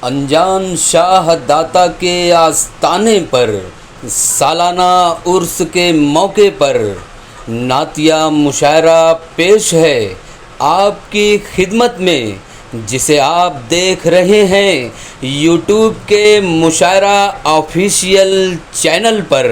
अनजान शाह दाता के आस्ताने पर सालाना उर्स के मौके पर नातिया मुशायरा पेश है आपकी खिदमत में, जिसे आप देख रहे हैं यूट्यूब के मुशायरा ऑफिशियल चैनल पर।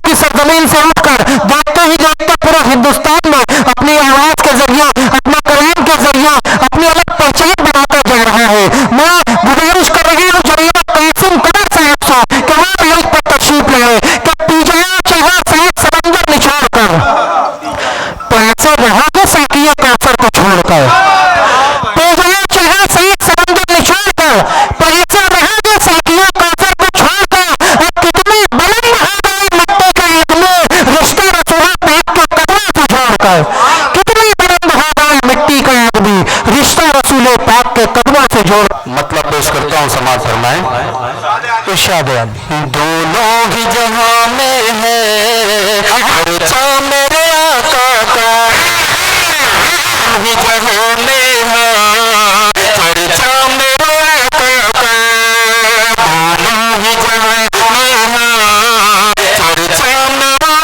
की सरजमीन से उठकर देखते ही देखते पूरे हिंदुस्तान में अपनी आवाज के जरिए, अपने कलाम के जरिए अपनी अलग पहचान बनाता जा रहा है। मैं गुजारिश कर रही हूँ जरिए कासिम कदर साहब से कि वो माइक पर तशरीफ लाए कि पीजाया चाहे सात समंदर निछोड़ कर, तो ऐसे रहोगे साकिया काफर को छोड़कर। पीजाया चाहे सात समंदर निछोड़ कर, तो ऐसे रहोगे साकिया काफर को छोड़कर। अब कितनी बुलंद हो गई मिट्टी का आदमी रिश्ता रसूल पाक के कदमों से जोड़कर, कितनी बुलंद हो गई मिट्टी का आदमी रिश्ता रसूल पाक के कदमों से जोड़। मतलब पेश करता हूँ, समाज फरमाए इरशाद है। दोनों ही जहां में है खर्चा मेरे आका का, ही जहां में है खर्चा मेरे आका का। दोनों ही जहां में है खर्चा मेरे आका का।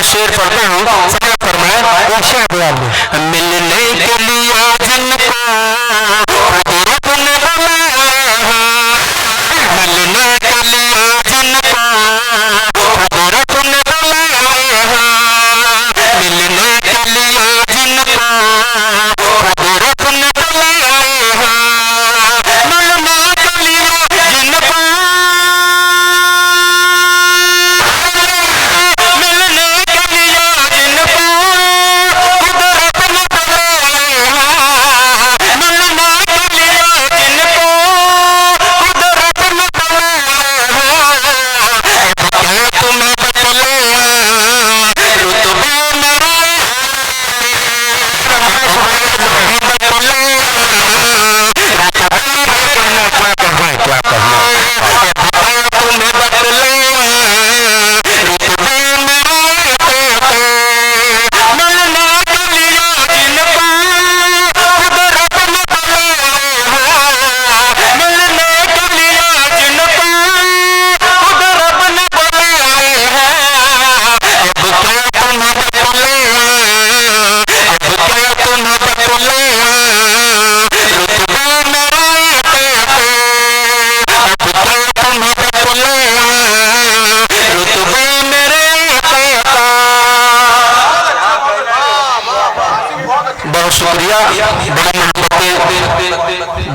शेर पढ़ता हूँ, समझ फरमाए इरशाद है। मिलने के लिए जिनको कुदरत ने बुलाया, मिलने के लिए जिनको कुदरत ने बुलाया, मिलने के लिए जिनको कुदरत ने बुलाया, मिलने के लिए जिनको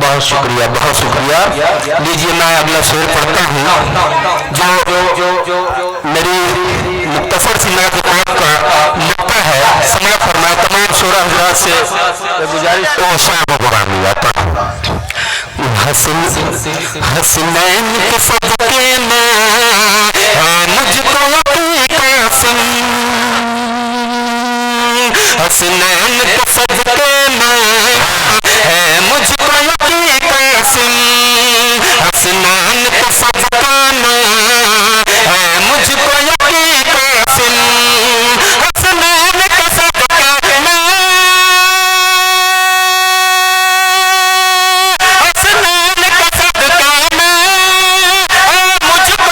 बहुत शुक्रिया, बहुत शुक्रिया। लीजिए मैं अगला शेर पढ़ता हूँ जो मेरी मुख्तसर सी नज़्म का नुक्ता है। समझ फरमाए तमाम शोरा हज़रात से गुजारिश तो शाह कुरान लिया था। हसनैन के सदके में है मुझको कासिम, हसनैन के सदके में है मुझको कासिम, हसनैन के सदके में है मुझको कासिम, हसनैन के सदके में, हसनैन के सदके में है मुझको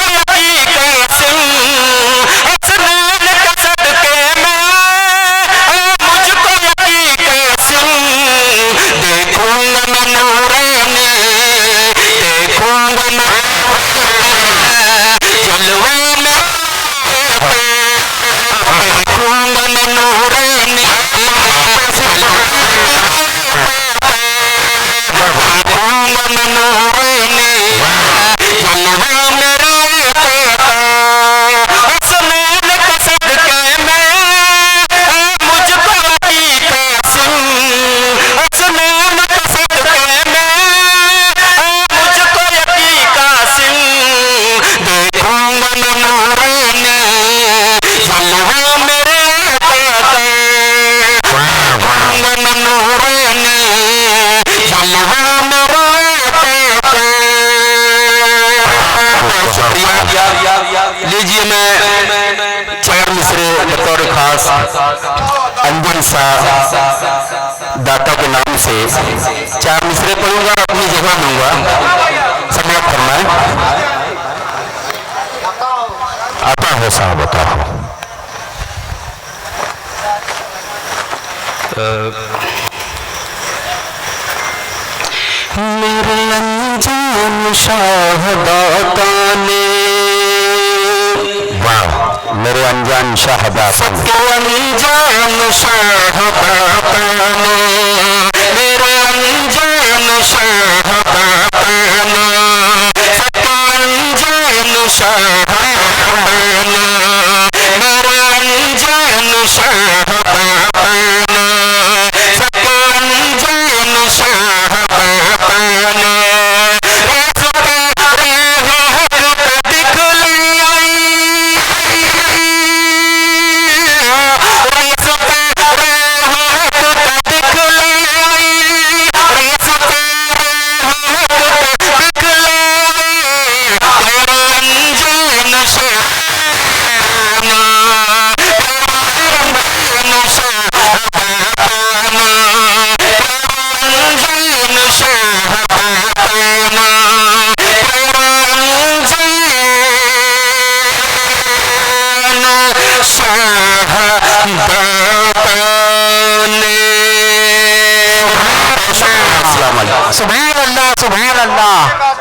ऐसा दाता के नाम से 4 मिसरे पढ़ूंगा, अपनी जगह दूंगा, समाप्त करना है। आता हो साहब, आता हो। मेरे अनजान शाहदाता ने, वाह, मेरे अनजान शाहदाता ने, अनजान शाहदाता ने, मेरे अनजान शाहदाता ने, अनजान शाहदाता ने, मेरे अनजान शाहदाता ने, अनजान शाहदाता ने, सुभान अल्लाह, सुभान अल्लाह।